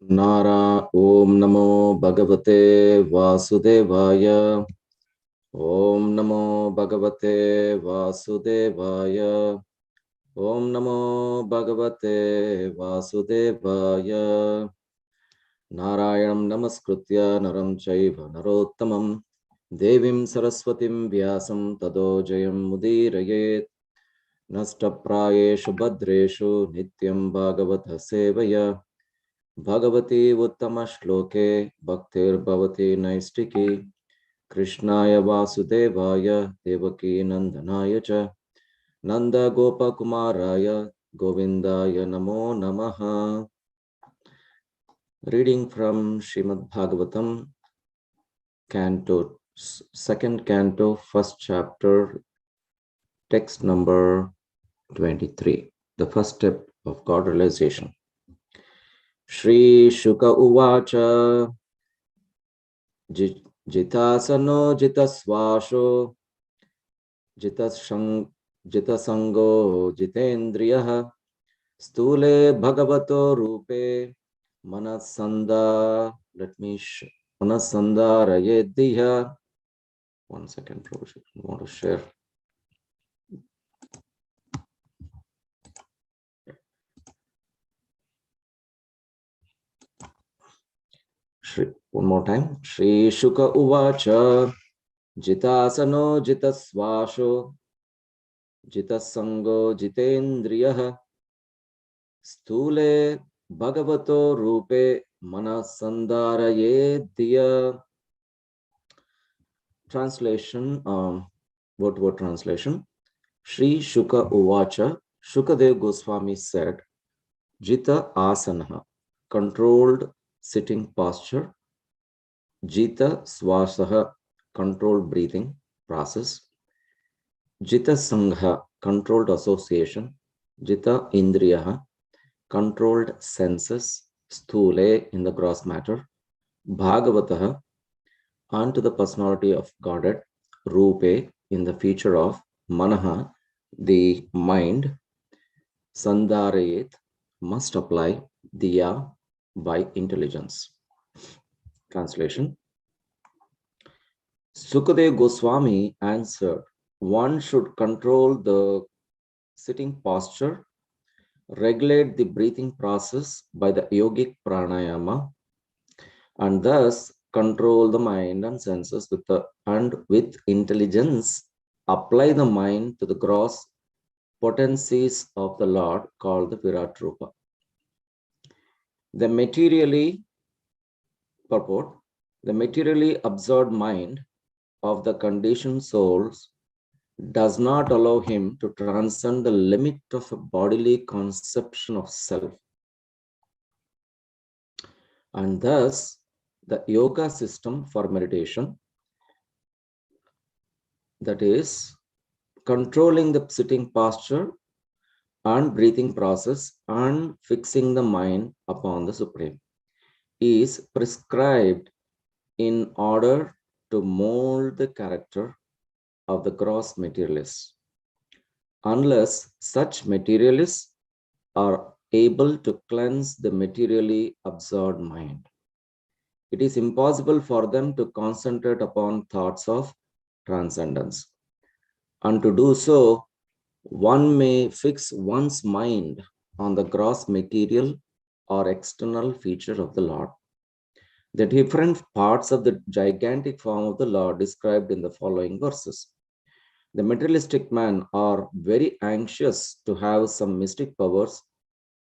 Nara Om Namo Bhagavate Vasudevaya. Om Namo Bhagavate Vasudevaya. Om Namo Bhagavate Vasudevaya. Narayanam Namaskritya Naram Chaiva Narottamam Devim Saraswatim Vyasam Tado Jayam Mudirayet Nashtaprayeshu Bhadreshu Nityam Bhagavata Sevaya Bhagavati Uttama Shloke Bhaktir Bhavati Naistiki Krishnaya Vasudevaya Devaki Nandanaya Cha Nanda Gopa Kumaraya Govindaya Namo Namaha. Reading from Srimad Bhagavatam, Canto, second canto, first chapter, text number 23, the first step of God realization. Shri Shuka Uvacha Jitasano Jitasvasho Jitasango Jitendriyaha Stule Bhagavato Rupe Manasanda. Manasanda Rayediha. 1 second, Prabhu, I want to share. One more time. Shri Shuka Uvacha Jitasano Jitasvasho Jitasango Jitendriyaha Stule Bhagavato Rupe Manasandaraye. Translation, word translation. Shri Shuka Uvacha, Shukadev Goswami said, Jita Asana, controlled sitting posture. Jita Swasaha, controlled breathing process. Jita Sangha, controlled association. Jita Indriyaha, controlled senses. Sthule, in the gross matter. Bhagavataha, onto the personality of Godhead. Rupe, in the feature of Manaha, the mind. Sandarayet, must apply. Diya, by intelligence. Translation. Sukadev Goswami answered, one should control the sitting posture, regulate the breathing process by the yogic pranayama, and thus control the mind and senses with intelligence, apply the mind to the gross potencies of the Lord called the Virat Rupa. The materially absorbed mind of the conditioned souls does not allow him to transcend the limit of a bodily conception of self. And thus, the yoga system for meditation, that is, controlling the sitting posture and breathing process and fixing the mind upon the Supreme, is prescribed in order to mold the character of the gross materialists. Unless such materialists are able to cleanse the materially absorbed mind, it is impossible for them to concentrate upon thoughts of transcendence. And to do so, one may fix one's mind on the gross material or external feature of the Lord. The different parts of the gigantic form of the Lord described in the following verses. The materialistic men are very anxious to have some mystic powers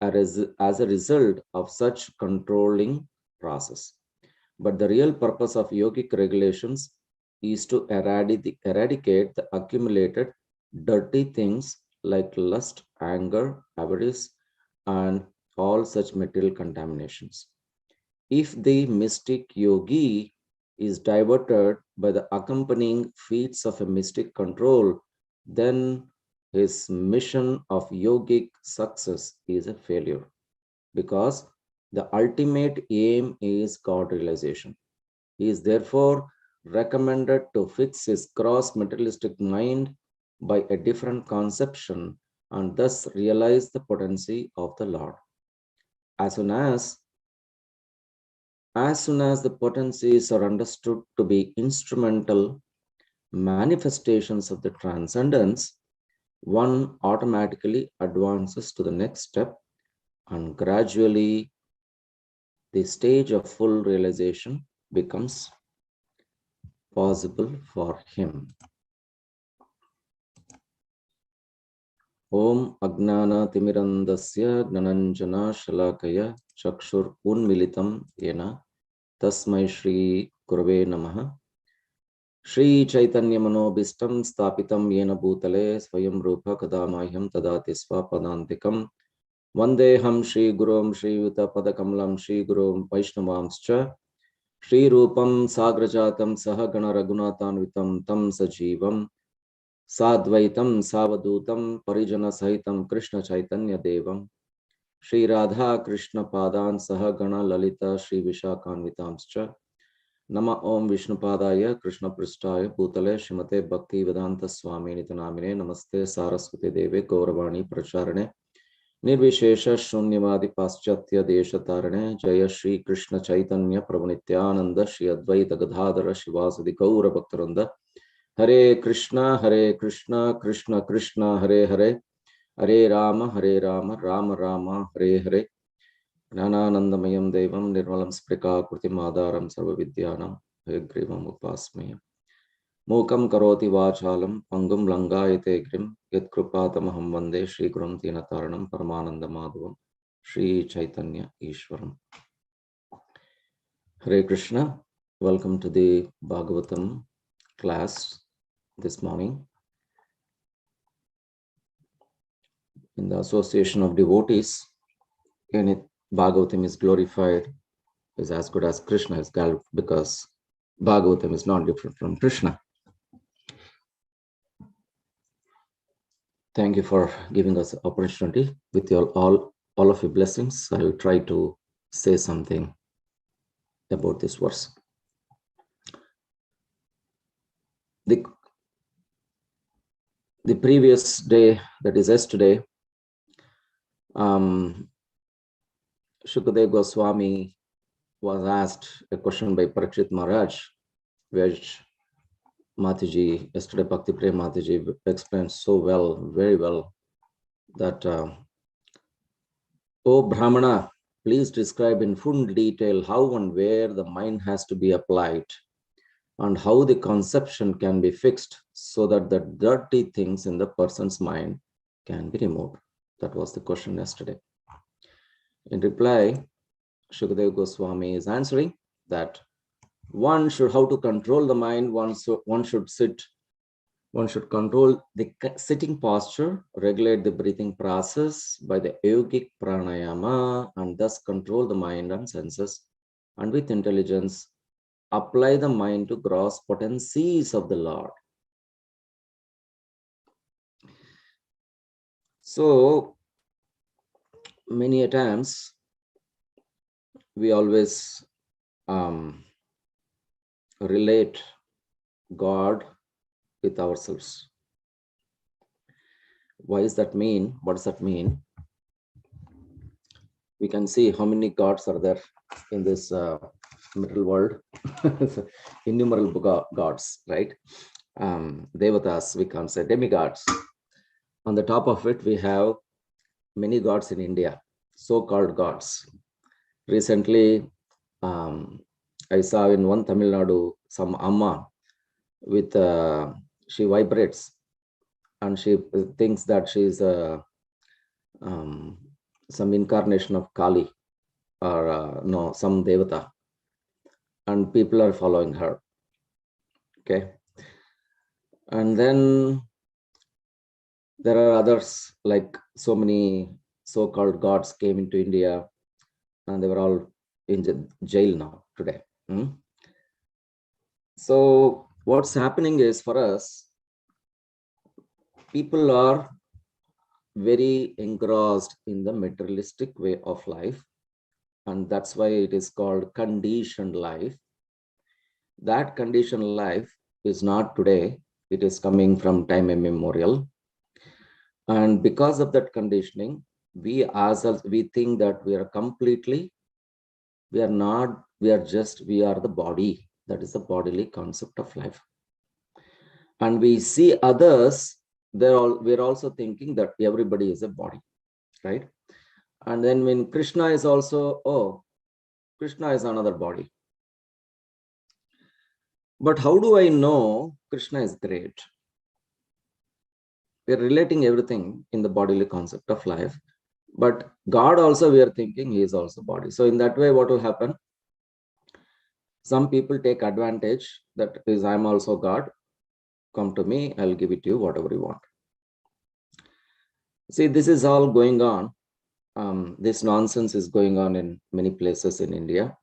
as a result of such controlling process. But the real purpose of yogic regulations is to eradicate the accumulated dirty things like lust, anger, avarice, and all such material contaminations. If the mystic yogi is diverted by the accompanying feats of a mystic control, then his mission of yogic success is a failure, because the ultimate aim is God realization. He is therefore recommended to fix his gross materialistic mind by a different conception and thus realize the potency of the Lord. As soon as as soon as the potencies are understood to be instrumental manifestations of the transcendence, one automatically advances to the next step, and gradually the stage of full realization becomes possible for him. Om Agnana Timirandasya Gnananjana Shalakaya Chakshur Unmilitam Yena Tasmai Shri Gurave Namaha. Shri Chaitanya Manobistam Stapitam Yena Bhutale Swayam Rupa Kadamahyam Tadati Swapadantikam Vandeham Shri Gurum Shri Yuta Padakamalam Shri Gurum Vaishnavamscha Shri Rupam Sagrajatam Sahagana Raghunathanvitam Tam Sajivam Sadvaitam Savadutam Parijana Sahitam Krishna Chaitanya Devam Shri Radha Krishna Padan Sahagana Lalita Shri Vishakhanvitamscha Nama Om Vishnupadaya Krishna Pristaya Bhutale Shrimate Bhakti Vedanta Swami Nitanamine Namaste Saraswati Deve Gauravani Pracharane Nirvishesha Shunyavadi Paschatya Deshatarane Jaya Shri Krishna Chaitanya Prabhu Nityananda Shri Advaita Gadadhara Shivasadi Gaura Bhaktaranda Hare Krishna Krishna Krishna Hare Hare Hare Rama Rama Rama Hare Hare Jnananandamayam Devam Nirmalam Sprika Kurtimadaram Sarva Vidyanam Hegrivam Upasmaya Mukam Karoti Vachalam Pangum Langayate Grim Yat Krupatamaham Vande Shri Gurum Tinataranam Paramananda Madhavam Shri Chaitanya Ishwaram. Hare Krishna. Welcome to the Bhagavatam class this morning. In the association of devotees, Bhagavatam is glorified, is as good as Krishna is glorified, because Bhagavatam is not different from Krishna. Thank you for giving us the opportunity. With your all of your blessings, I will try to say something about this verse. The previous day, that is yesterday, Shukadeva Goswami was asked a question by Parikshit Maharaj, which Mataji, yesterday Bhakti Prem Mataji explained so well, very well, that, O Brahmana, please describe in full detail how and where the mind has to be applied and how the conception can be fixed so that the dirty things in the person's mind can be removed. That was the question yesterday. In reply, Shukadeva Goswami is answering that one should, how to control the mind, one should sit, one should control the sitting posture, regulate the breathing process by the yogic pranayama, and thus control the mind and senses, and with intelligence apply the mind to gross potencies of the Lord. So many a times we always relate God with ourselves. Why does that mean? What does that mean? We can see how many gods are there in this material world. Innumerable gods, right? Devatas, we can say demigods. On the top of it, we have many gods in India, so-called gods. Recently, I saw in one Tamil Nadu, some Amma with, she vibrates and she thinks that she is some incarnation of Kali or no, some Devata, and people are following her. Okay. And then there are others, like so many so-called gods came into India and they were all in jail now today. So what's happening is, for us, people are very engrossed in the materialistic way of life, and that's why it is called conditioned life. That conditioned life is not today, it is coming from time immemorial. And because of that conditioning, we ourselves, we think that we are not We are the body. That is the bodily concept of life. And we see others, we're also thinking that everybody is a body, right? And then when Krishna is also, oh, Krishna is another body. But how do I know Krishna is great? We're relating everything in the bodily concept of life. But God also, we are thinking he is also body. So in that way, what will happen? Some people take advantage that is, I'm also God. Come to me, I'll give it to you, whatever you want. See, this is all going on. This nonsense is going on in many places in India.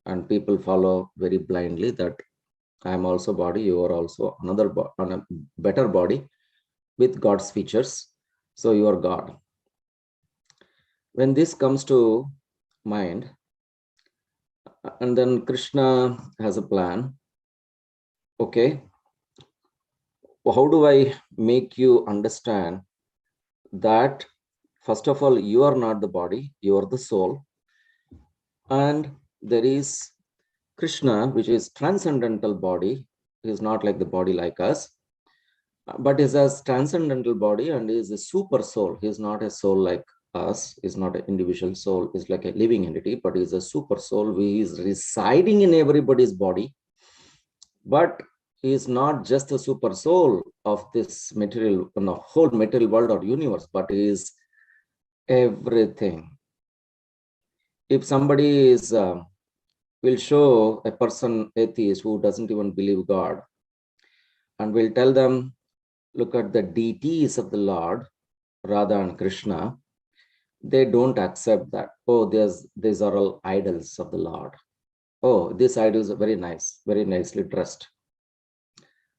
And people follow very blindly that I am also body, you are also another on a better body with God's features. So you are God. When this comes to mind, and then Krishna has a plan. Okay, how do I make you understand that, first of all, you are not the body, you are the soul. And there is Krishna, which is transcendental body, is not like the body like us, but is a transcendental body and is a super soul. He is not a soul like us, is not an individual soul, is like a living entity, but is a super soul. He is residing in everybody's body, but he is not just a super soul of this material, whole material world or universe, but he is everything. If somebody is will show a person atheist who doesn't even believe God, and will tell them, look at the deities of the Lord, Radha and Krishna, they don't accept that. Oh, these are all idols of the Lord. Oh, these idols are very nice, very nicely dressed.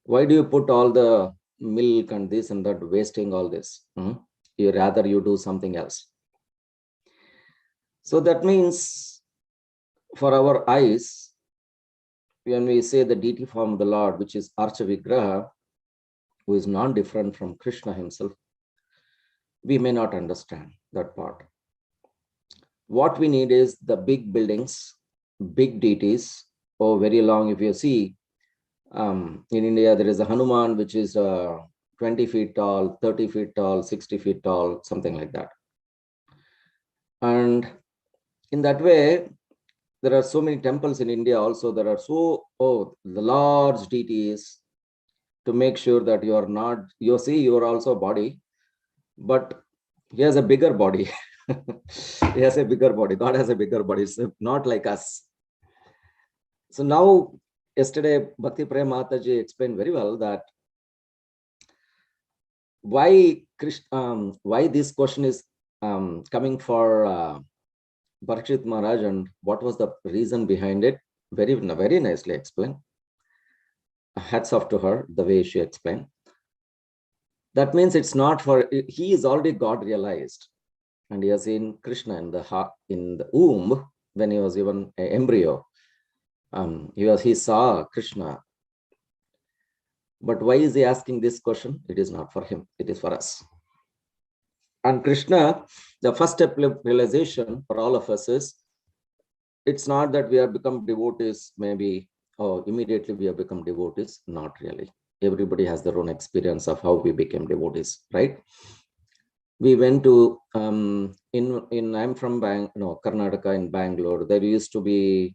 Why do you put all the milk and this and that, wasting all this? You rather you do something else. So that means for our eyes, when we say the deity form of the Lord, which is Archa Vigraha, who is non-different from Krishna himself, we may not understand that part. What we need is the big buildings, big deities. Oh, very long. If you see, in India, there is a Hanuman, which is 20 feet tall, 30 feet tall, 60 feet tall, something like that. And in that way, there are so many temples in India also. There are the large deities to make sure that you are not, you see, you are also a body, but he has a bigger body. He has a bigger body. God has a bigger body. It's not like us. So now, yesterday, Bhakti Prem Mataji explained very well that why this question is coming for Parikshit Maharaj, and what was the reason behind it. Very, very nicely explained. Hats off to her, the way she explained. That means it's not for, he is already God realized. And he has seen Krishna in the womb when he was even an embryo. He saw Krishna. But why is he asking this question? It is not for him. It is for us. And Krishna, the first step of realization for all of us is, it's not that we have become devotees, maybe, or immediately we have become devotees. Not really. Everybody has their own experience of how we became devotees, right? We went to I'm from Karnataka, in Bangalore. There used to be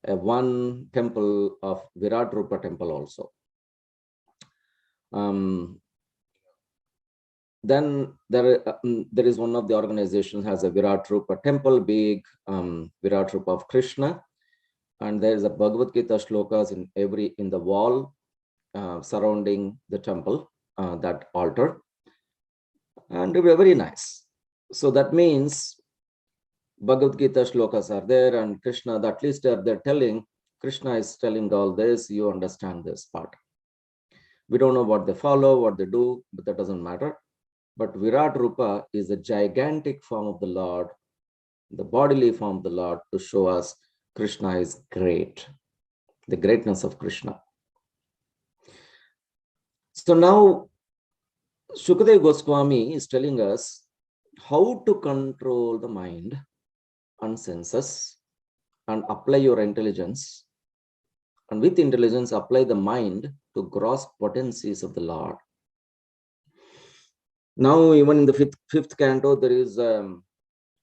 one temple of Virat Rupa temple also. Then there is one of the organizations has a Virat Rupa temple, big Virat Rupa of Krishna, and there is a Bhagavad Gita shlokas in the wall surrounding the temple, that altar. And they were very nice. So that means Bhagavad Gita shlokas are there, and Krishna, at least they're telling, Krishna is telling all this, you understand this part. We don't know what they follow, what they do, but that doesn't matter. But Virat Rupa is a gigantic form of the Lord, the bodily form of the Lord, to show us Krishna is great, the greatness of Krishna. So now Shukadeva Goswami is telling us how to control the mind and senses and apply your intelligence, and with intelligence apply the mind to grasp potencies of the Lord. Now, even in the fifth canto, there is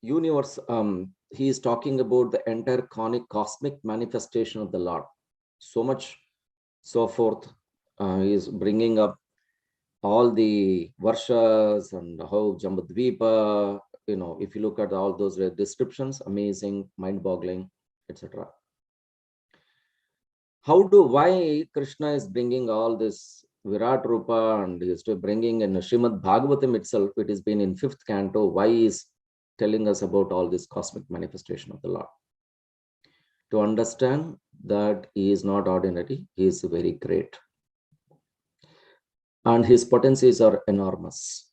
universe. He is talking about the entire cosmic manifestation of the Lord. So much, so forth. He is bringing up all the varshas and how Jambudvipa, if you look at all those descriptions, amazing, mind-boggling, etc. Why Krishna is bringing all this Virat Rupa and is bringing in Srimad Bhagavatam itself, it has been in 5th canto, why is telling us about all this cosmic manifestation of the Lord? To understand that he is not ordinary, he is very great. And his potencies are enormous.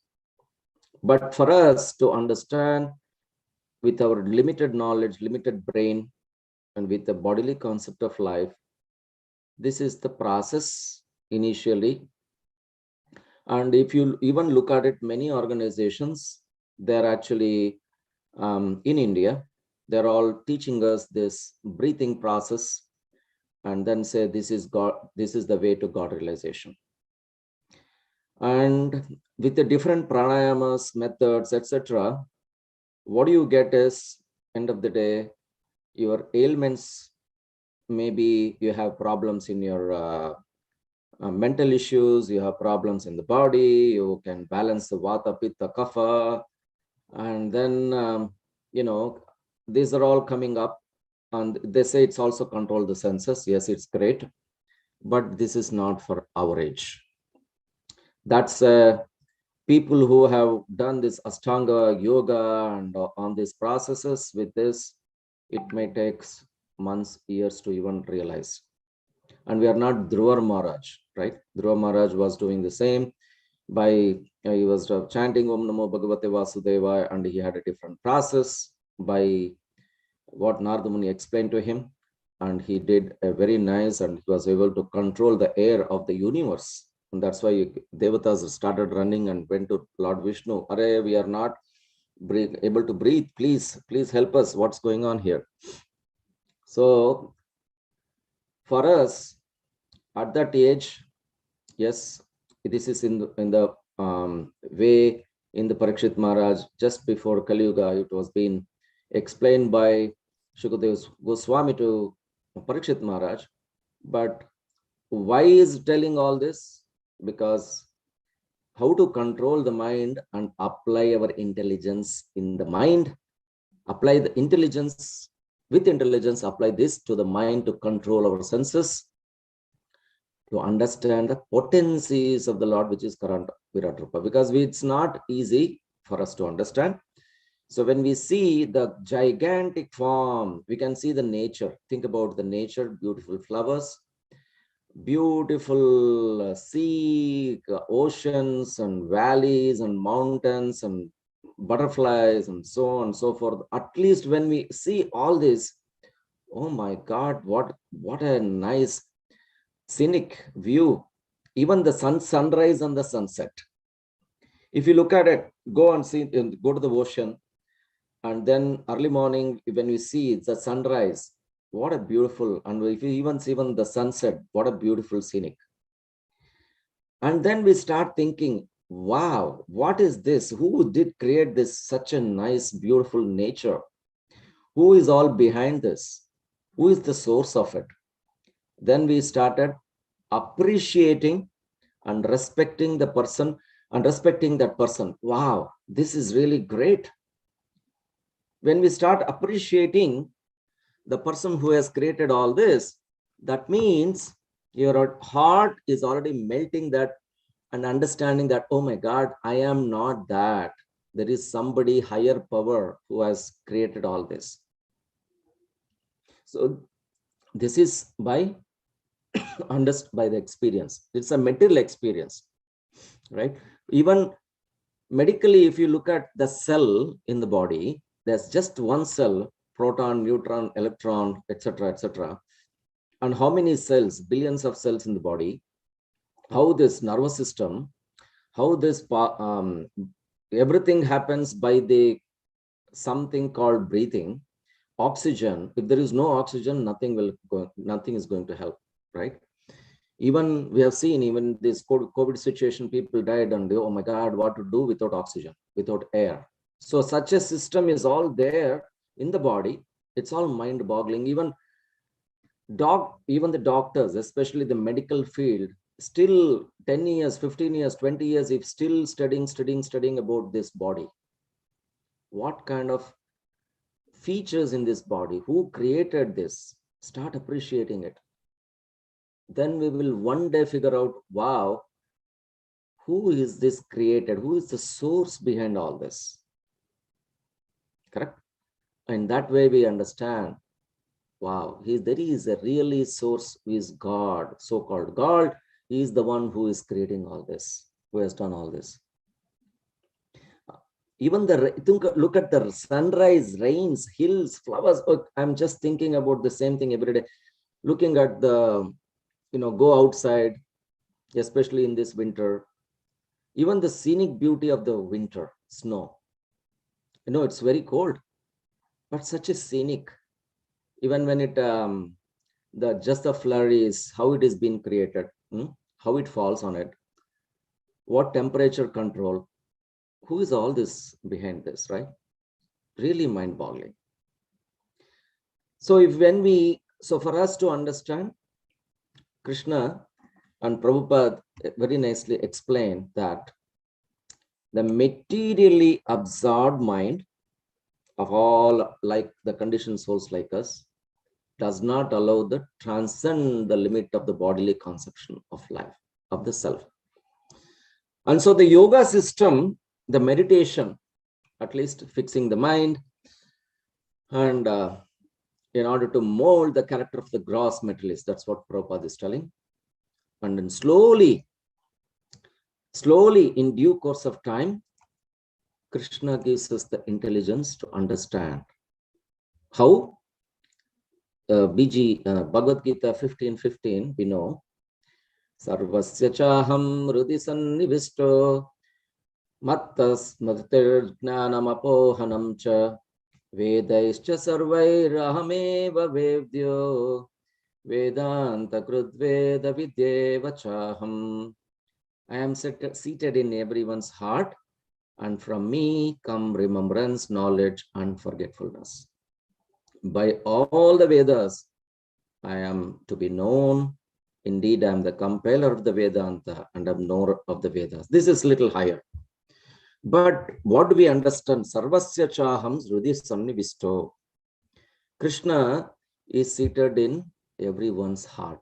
But for us to understand with our limited knowledge, limited brain, and with the bodily concept of life, this is the process initially. And if you even look at it, many organizations, they're actually in India, they're all teaching us this breathing process and then say this is God, this is the way to God realization. And with the different pranayamas, methods, etc., what you get is, end of the day, your ailments, maybe you have problems in your mental issues, you have problems in the body, you can balance the vata, pitta, kapha, and then, these are all coming up, and they say it's also control the senses. Yes, it's great, but this is not for our age. That's people who have done this Ashtanga yoga and on these processes with this, it may take months, years to even realize. And we are not Dhruva Maharaj, right? Dhruva Maharaj was doing the same by, he was chanting Om Namo Bhagavate Vasudevaya, and he had a different process by what Narada Muni explained to him. And he did a very nice, and he was able to control the air of the universe. And that's why Devatas started running and went to Lord Vishnu. Arey, we are not able to breathe. Please help us. What's going on here? So for us, at that age, yes, this is in the way in the Parikshit Maharaj, just before Kali Yuga, it was being explained by Shukadeva Goswami to Parikshit Maharaj. But why is telling all this? Because how to control the mind and apply our intelligence in the mind, apply the intelligence, with intelligence, apply this to the mind to control our senses, to understand the potencies of the Lord, which is Karanta Virat Rupa, because it's not easy for us to understand. So when we see the gigantic form, we can see the nature. Think about the nature, beautiful flowers, beautiful sea, oceans and valleys and mountains and butterflies and so on and so forth. At least when we see all this, oh my God, what a nice scenic view. Even the sunrise and the sunset. If you look at it, go and see, go to the ocean, and then early morning when we see the sunrise, what a beautiful, and if you even see even the sunset, what a beautiful scenic. And then we start thinking, wow, what is this? Who did create this such a nice, beautiful nature? Who is all behind this? Who is the source of it? Then we started appreciating and respecting the person and respecting that person. Wow, this is really great. When we start appreciating the person who has created all this, that means your heart is already melting that and understanding that, oh my God, I am not that. There is somebody higher power who has created all this. So this is by understood by the experience. It's a material experience, right? Even medically, if you look at the cell in the body, there's just one cell, proton, neutron, electron, etc., etc. And how many cells, billions of cells in the body, how this nervous system, how this everything happens by the something called breathing. oxygen. If there is no oxygen, nothing is going to help, right? Even we have seen, even this COVID situation, people died and oh my God, what to do without oxygen, without air. So such a system is all there in the body. It's all mind boggling. Even the doctors, especially the medical field, still 10 years, 15 years, 20 years, if still studying about this body. What kind of features in this body? Who created this? Start appreciating it. Then we will one day figure out, wow, who is this created? Who is the source behind all this? Correct? And that way we understand, wow, there is a really source who is God, so-called God. He is the one who is creating all this, who has done all this. Even look at the sunrise, rains, hills, flowers. Oh, I'm just thinking about the same thing every day. Looking at the, go outside, especially in this winter. Even the scenic beauty of the winter, snow. It's very cold, but such a scenic. Even when it, just the flurries, how it is being created, how it falls on it, what temperature control, who is all this behind this, right? Really mind-boggling. So for us to understand Krishna, and Prabhupada very nicely explained that the materially absorbed mind of all, like the conditioned souls like us, does not allow the transcend the limit of the bodily conception of life, of the self. And so the yoga system, the meditation, at least fixing the mind, and in order to mold the character of the gross materialist, that's what Prabhupada is telling. And then slowly, in due course of time, Krishna gives us the intelligence to understand how. Bhagavad Gita 15:15, we know, Sarvasya chaham rudi sannivisto mattas matitir jnanam apohanam cha vedaischa sarvairahameva vedyo vedanta krudveda vidyeva chaham. I am seated in everyone's heart, and from me come remembrance, knowledge, and forgetfulness. By all the Vedas, I am to be known. Indeed, I am the compiler of the Vedanta and am knower of the Vedas. This is little higher. But what do we understand? Sarvasya chaham srudi sannivisto. Krishna is seated in everyone's heart.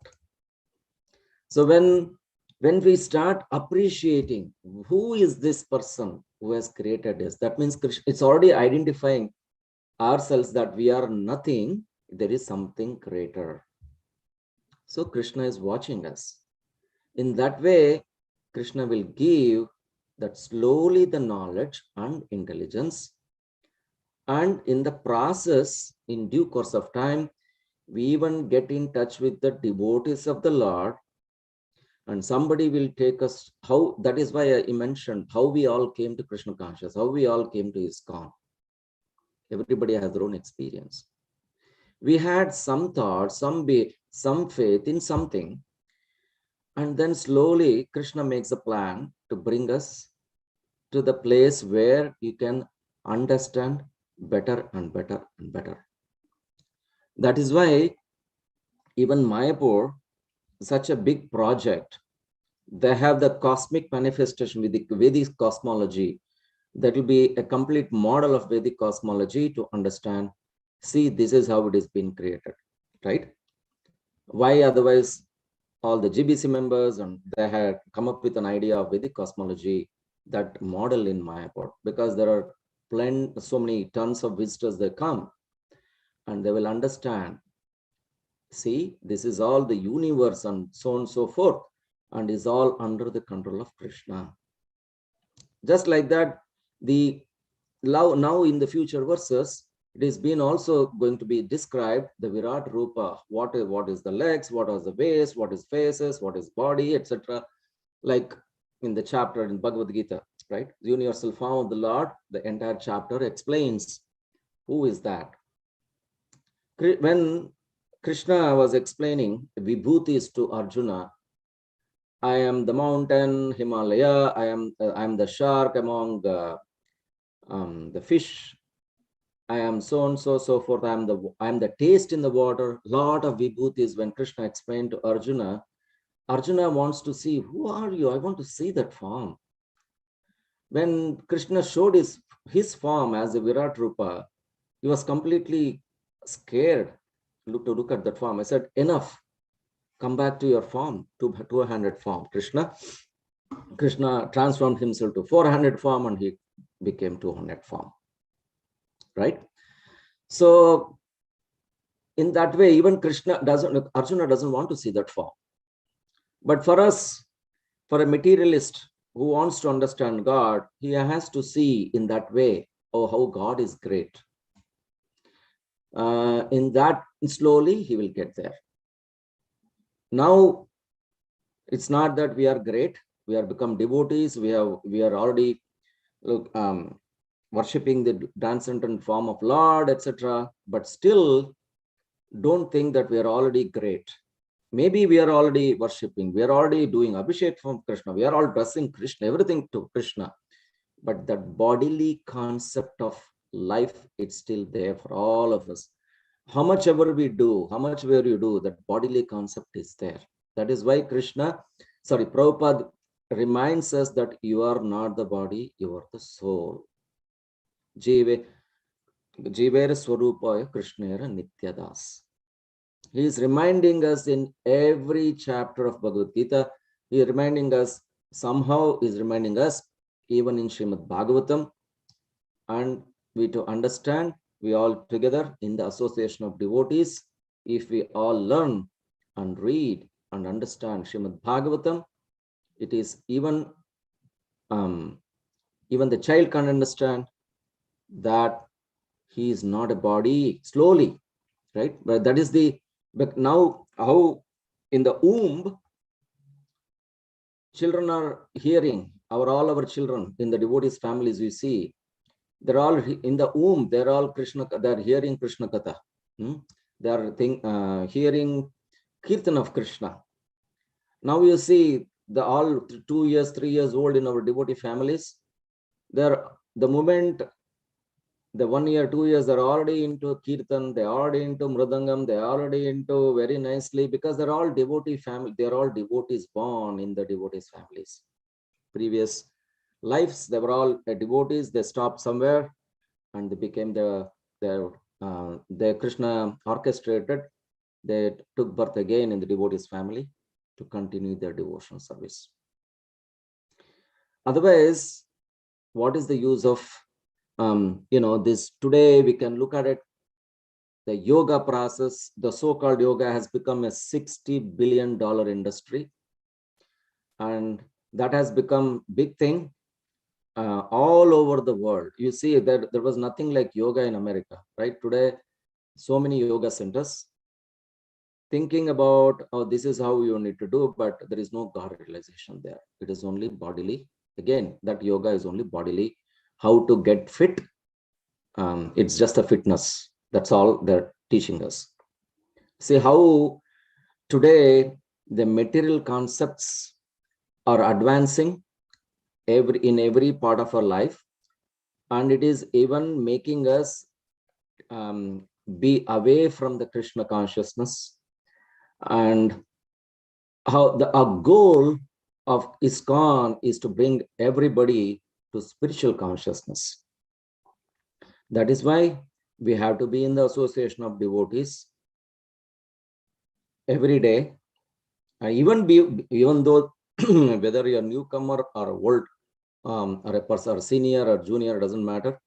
So when we start appreciating who is this person who has created this, that means Krishna, it's already identifying ourselves that we are nothing, there is something greater. So Krishna is watching us. In that way, Krishna will give that slowly the knowledge and intelligence. And in the process, in due course of time, we even get in touch with the devotees of the Lord, and somebody will take us. How, that is why I mentioned how we all came to Krishna consciousness, how we all came to ISKCON. Everybody has their own experience. We had some thought, some faith in something, and then slowly Krishna makes a plan to bring us to the place where you can understand better and better and better. That is why even Mayapur, such a big project, they have the cosmic manifestation with the Vedic cosmology. That will be a complete model of Vedic cosmology to understand. See, this is how it is being created, right? Why otherwise all the GBC members, and they had come up with an idea of Vedic cosmology, that model in Mayapur, because there are so many tons of visitors that come, and they will understand, see, this is all the universe and so on and so forth, and is all under the control of Krishna. Just like that, the now in the future verses, it is been also going to be described the Virat Rupa, what is the legs, what is the waist, what is faces, what is body, etc. Like in the chapter in Bhagavad Gita, right? The universal form of the Lord, the entire chapter explains who is that. when Krishna was explaining vibhutis to Arjuna, I am the mountain, Himalaya, I am the shark among the fish, I am so and so, so forth. I am the taste in the water. Lot of vibhutis. When Krishna explained to Arjuna, Arjuna wants to see, who are you? I want to see that form. When Krishna showed his form as a Virat Rupa, he was completely scared to look at that form. I said, enough, come back to your form, two-handed form. Krishna transformed himself to 400 form and he became 200 form, right? So in that way, even Arjuna doesn't want to see that form. But for us, for a materialist who wants to understand God, he has to see in that way, oh, how God is great. In that, slowly he will get there. Now, it's not that we are great. We are become devotees. We are already worshipping the transcendent form of Lord, etc. But still, don't think that we are already great. Maybe we are already worshipping. We are already doing Abhishek from Krishna. We are all dressing Krishna, everything to Krishna. But that bodily concept of life, it's still there for all of us. How much ever we do, how much ever you do, that bodily concept is there. That is why Prabhupada reminds us that you are not the body, you are the soul. Jivera Swarupaya Krishnera Nityadas. He is reminding us in every chapter of Bhagavad Gita. He is reminding us, somehow is reminding us, even in Srimad Bhagavatam. And we to understand, we all together in the association of devotees, if we all learn and read and understand Srimad Bhagavatam, it is even the child can understand that he is not a body slowly, right? But that is but now how in the womb, children are hearing, all our children in the devotees families, we see, they're all in the womb, they're all Krishna, they're hearing Krishna Katha. They are hearing Kirtan of Krishna. Now you see the all 2 years, 3 years old in our devotee families, they're the moment the 1 year, 2 years, they're already into Kirtan, they're already into Mridangam, they're already into very nicely, because they're all devotee family, they're all devotees born in the devotees families. Previous lives, they were all devotees, they stopped somewhere and they became the Krishna orchestrated, they took birth again in the devotees family to continue their devotional service. Otherwise, what is the use of this? Today we can look at it, the yoga process, the so-called yoga has become a $60 billion industry, and that has become big thing all over the world. You see that there was nothing like yoga in America, right? Today, so many yoga centers thinking about, oh, this is how you need to do, but there is no God realization there. It is only bodily. Again, that yoga is only bodily. How to get fit? It's just a fitness. That's all they're teaching us. See how today the material concepts are advancing in every part of our life, and it is even making us be away from the Krishna consciousness. And how our goal of ISKCON is to bring everybody to spiritual consciousness. That is why we have to be in the association of devotees every day. Even though whether you're a newcomer or old, or a person, or senior or junior, doesn't matter.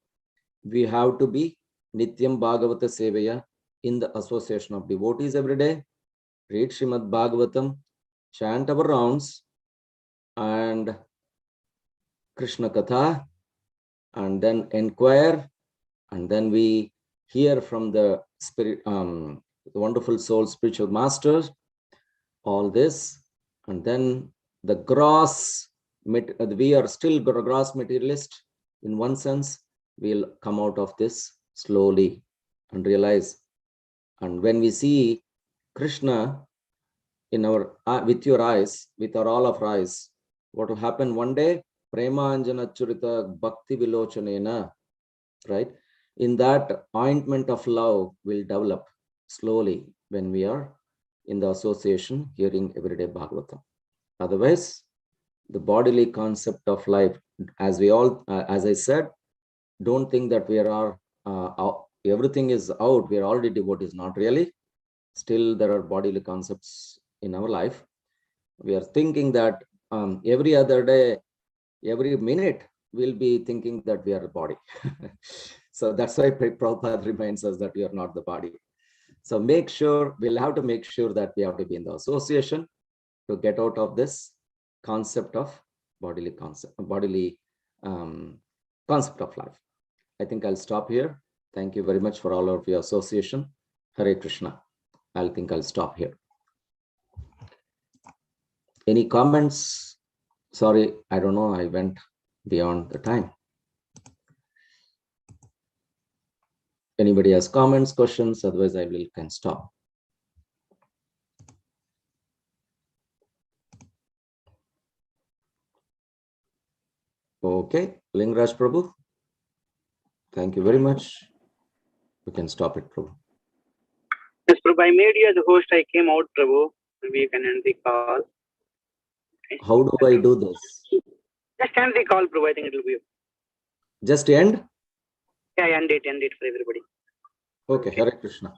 We have to be Nityam Bhagavata Sevaya in the association of devotees every day. Read Srimad Bhagavatam, chant our rounds, and Krishna Katha, and then inquire, and then we hear from the spirit, the wonderful soul spiritual masters, all this, and then the gross, we are still gross materialist in one sense. We'll come out of this slowly and realize And when we see Krishna in our with your eyes, with all of our eyes, what will happen one day? Prema Anjana Churita Bhakti Vilochanena, right? In that ointment of love will develop slowly when we are in the association hearing everyday Bhagavatam. Otherwise, the bodily concept of life, as we all, as I said, don't think that we are everything is out. We are already devotees. Not really. Still, there are bodily concepts in our life. We are thinking that every other day, every minute, we'll be thinking that we are a body. So that's why Prabhupada reminds us that we are not the body. So we'll have to make sure that we have to be in the association to get out of this concept of bodily concept of life. I think I'll stop here. Thank you very much for all of your association. Hare Krishna. I'll stop here. Any comments? Sorry, I don't know. I went beyond the time. Anybody has comments, questions? Otherwise, can stop. Okay, Lingraj Prabhu. Thank you very much. We can stop it, Prabhu. Yes, Prabhu. I made you as a host. I came out, Prabhu. Maybe you can end the call. Okay. How do I do this? Just end the call, Prabhu. I think it will be. Just end? Yeah, end it for everybody. Okay, Hare Krishna.